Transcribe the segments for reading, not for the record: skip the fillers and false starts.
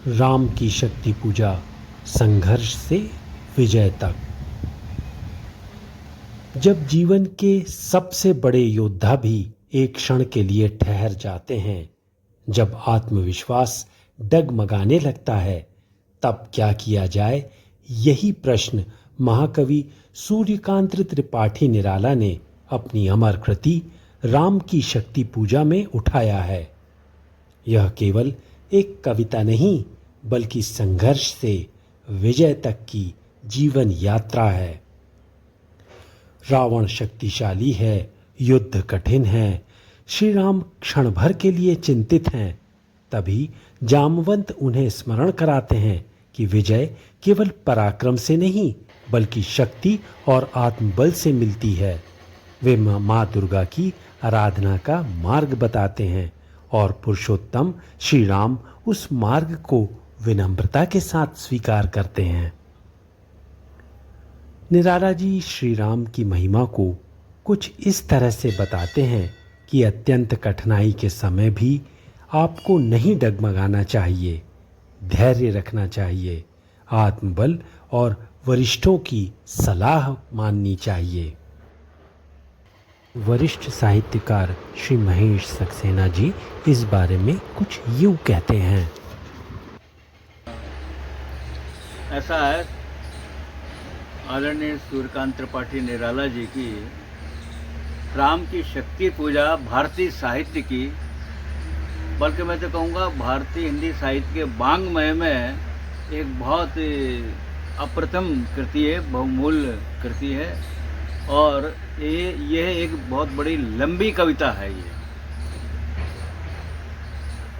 राम की शक्ति पूजा, संघर्ष से विजय तक। जब जीवन के सबसे बड़े योद्धा भी एक क्षण के लिए ठहर जाते हैं, जब आत्मविश्वास डगमगाने लगता है, तब क्या किया जाए? यही प्रश्न महाकवि सूर्यकांत त्रिपाठी निराला ने अपनी अमर कृति राम की शक्ति पूजा में उठाया है। यह केवल एक कविता नहीं, बल्कि संघर्ष से विजय तक की जीवन यात्रा है। रावण शक्तिशाली है, युद्ध कठिन है, श्री राम क्षण भर के लिए चिंतित हैं। तभी जामवंत उन्हें स्मरण कराते हैं कि विजय केवल पराक्रम से नहीं, बल्कि शक्ति और आत्मबल से मिलती है। वे माँ दुर्गा की आराधना का मार्ग बताते हैं और पुरुषोत्तम श्री राम उस मार्ग को विनम्रता के साथ स्वीकार करते हैं। निराला जी श्री राम की महिमा को कुछ इस तरह से बताते हैं कि अत्यंत कठिनाई के समय भी आपको नहीं डगमगाना चाहिए, धैर्य रखना चाहिए, आत्मबल और वरिष्ठों की सलाह माननी चाहिए। वरिष्ठ साहित्यकार श्री महेश सक्सेना जी इस बारे में कुछ यूं कहते हैं। ऐसा है, आदरणीय सूर्यकांत त्रिपाठी निराला जी की राम की शक्ति पूजा भारतीय साहित्य की, बल्कि मैं तो कहूँगा भारतीय हिंदी साहित्य के वाङ्मय में एक बहुत अप्रथम कृति है, बहुमूल्य कृति है। और यह एक बहुत बड़ी लंबी कविता है।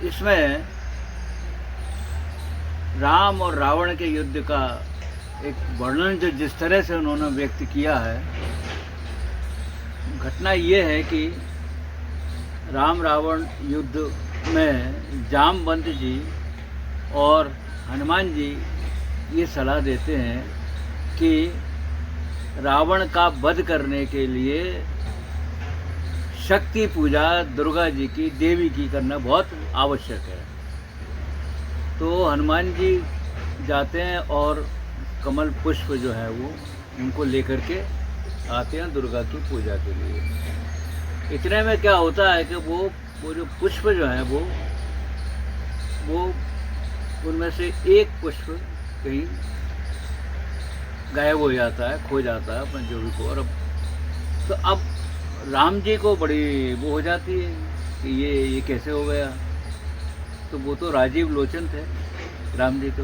इसमें राम और रावण के युद्ध का एक वर्णन जो जिस तरह से उन्होंने व्यक्त किया है, घटना ये है कि राम रावण युद्ध में जामवंत जी और हनुमान जी ये सलाह देते हैं कि रावण का वध करने के लिए शक्ति पूजा दुर्गा जी की, देवी की करना बहुत आवश्यक है। तो हनुमान जी जाते हैं और कमल पुष्प जो है वो उनको लेकर के आते हैं दुर्गा की पूजा के लिए। इतने में क्या होता है कि वो जो पुष्प जो है वो उनमें से एक पुष्प कहीं गायब हो जाता है, खो जाता है अपन जो भी को। और अब राम जी को बड़ी वो हो जाती है कि ये कैसे हो गया। तो वो तो राजीव लोचन थे राम जी। तो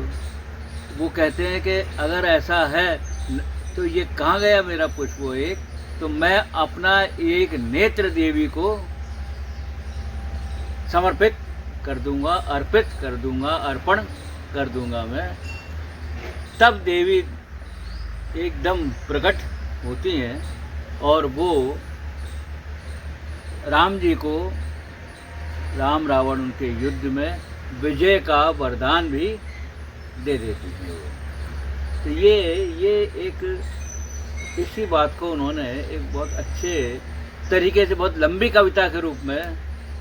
वो कहते हैं कि अगर ऐसा है तो ये कहाँ गया मेरा पुष्प वो एक, तो मैं अपना एक नेत्र देवी को समर्पित कर दूंगा, अर्पित कर दूंगा, अर्पण कर दूंगा मैं। तब देवी एकदम प्रकट होती हैं और वो राम जी को, राम रावण उनके युद्ध में विजय का वरदान भी दे देती हैं। तो ये एक इसी बात को उन्होंने एक बहुत अच्छे तरीके से बहुत लंबी कविता के रूप में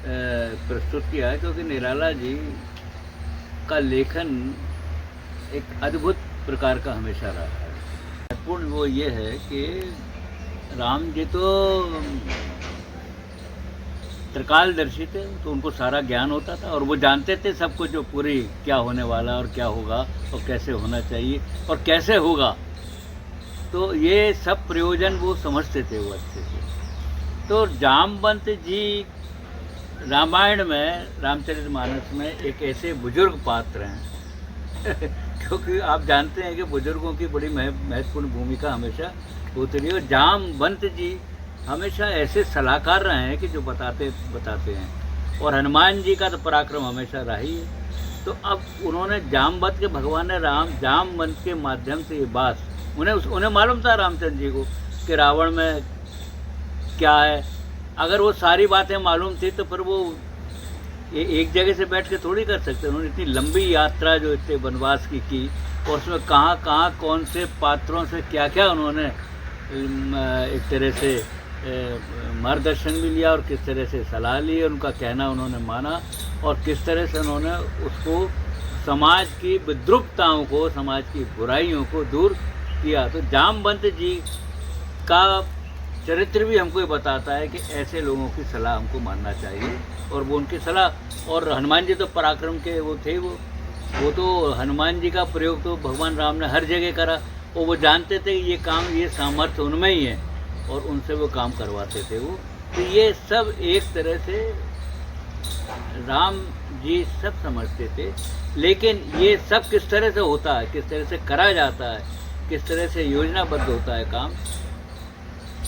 प्रस्तुत किया है, क्योंकि निराला जी का लेखन एक अद्भुत प्रकार का हमेशा रहा है। महत्वपूर्ण वो ये है कि राम जी तो त्रिकालदर्शी थे, तो उनको सारा ज्ञान होता था और वो जानते थे सब कुछ, जो पूरी क्या होने वाला और क्या होगा और कैसे होना चाहिए और कैसे होगा। तो ये सब प्रयोजन वो समझते थे वो अच्छे से। तो जामवंत जी रामायण में, रामचरितमानस में एक ऐसे बुजुर्ग पात्र हैं क्योंकि आप जानते हैं कि बुजुर्गों की बड़ी महत्वपूर्ण भूमिका हमेशा होती रही। और जामवंत जी हमेशा ऐसे सलाहकार रहे हैं कि जो बताते हैं। और हनुमान जी का तो पराक्रम हमेशा रहा ही है। तो अब उन्होंने जामवंत के, भगवान ने राम जामवंत के माध्यम से ये बात उन्हें मालूम था रामचंद्र जी को कि रावण में क्या है। अगर वो सारी बातें मालूम थी तो फिर वो एक जगह से बैठ के थोड़ी कर सकते। उन्होंने इतनी लंबी यात्रा जो इतने वनवास की और उसमें कहाँ कौन से पात्रों से क्या क्या उन्होंने एक तरह से मार्गदर्शन भी लिया और किस तरह से सलाह ली, उनका कहना उन्होंने माना और किस तरह से उन्होंने उसको समाज की विद्रुपताओं को, समाज की बुराइयों को दूर किया। तो जामवंत जी का चरित्र भी हमको ये बताता है कि ऐसे लोगों की सलाह हमको मानना चाहिए, और वो उनकी सलाह। और हनुमान जी तो पराक्रम के वो थे, वो तो हनुमान जी का प्रयोग तो भगवान राम ने हर जगह करा, और वो जानते थे ये काम, ये सामर्थ्य उनमें ही है, और उनसे वो काम करवाते थे वो। तो ये सब एक तरह से राम जी सब समझते थे, लेकिन ये सब किस तरह से होता है, किस तरह से करा जाता है, किस तरह से योजनाबद्ध होता है काम,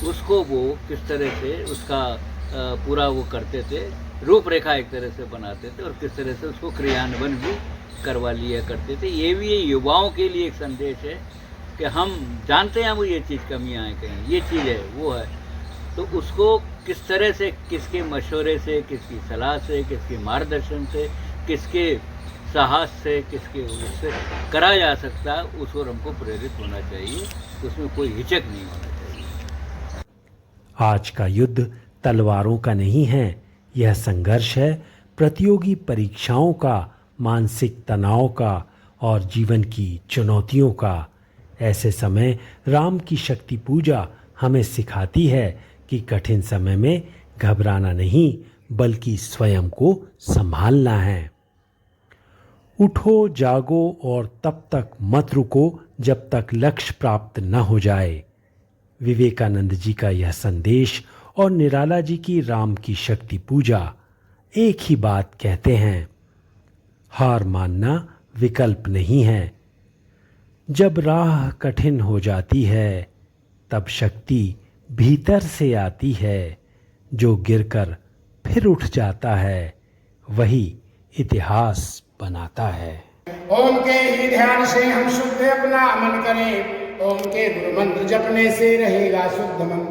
उसको वो किस तरह से उसका पूरा वो करते थे, रूपरेखा एक तरह से बनाते थे, और किस तरह से उसको क्रियान्वयन भी करवा लिया करते थे। ये भी युवाओं के लिए एक संदेश है कि हम जानते हैं वो ये चीज़ कमियां हैं, कहीं ये चीज़ है वो है, तो उसको किस तरह से, किसके मशवरे से, किसकी सलाह से, किसके मार्गदर्शन से, किसके साहस से, किसके उससे करा जा सकता है, उस ओर हमको प्रेरित होना चाहिए, उसमें कोई हिचक नहीं होना चाहिए। आज का युद्ध तलवारों का नहीं है, यह संघर्ष है प्रतियोगी परीक्षाओं का, मानसिक तनाव का और जीवन की चुनौतियों का। ऐसे समय राम की शक्ति पूजा हमें सिखाती है कि कठिन समय में घबराना नहीं, बल्कि स्वयं को संभालना है। उठो, जागो और तब तक मत रुको जब तक लक्ष्य प्राप्त न हो जाए। विवेकानंद जी का यह संदेश और निराला जी की राम की शक्ति पूजा एक ही बात कहते हैं, हार मानना विकल्प नहीं है। जब राह कठिन हो जाती है तब शक्ति भीतर से आती है, जो गिरकर फिर उठ जाता है वही इतिहास बनाता है। ओम के ही ध्यान से हम शुद्ध अपना मन करें, ओम के गुरु मंत्र जपने से रहेगा शुद्ध मन।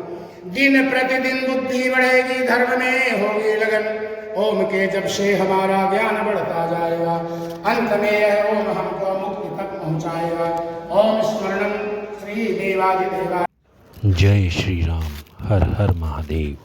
दिन प्रतिदिन बुद्धि बढ़ेगी, धर्म में होगी लगन। ओम के जब से हमारा ज्ञान बढ़ता जाएगा, अंत में यह ओम हमको मुक्ति तक पहुंचाएगा। ओम स्मरणम श्री देवादिदेवा। जय श्री राम। हर हर महादेव।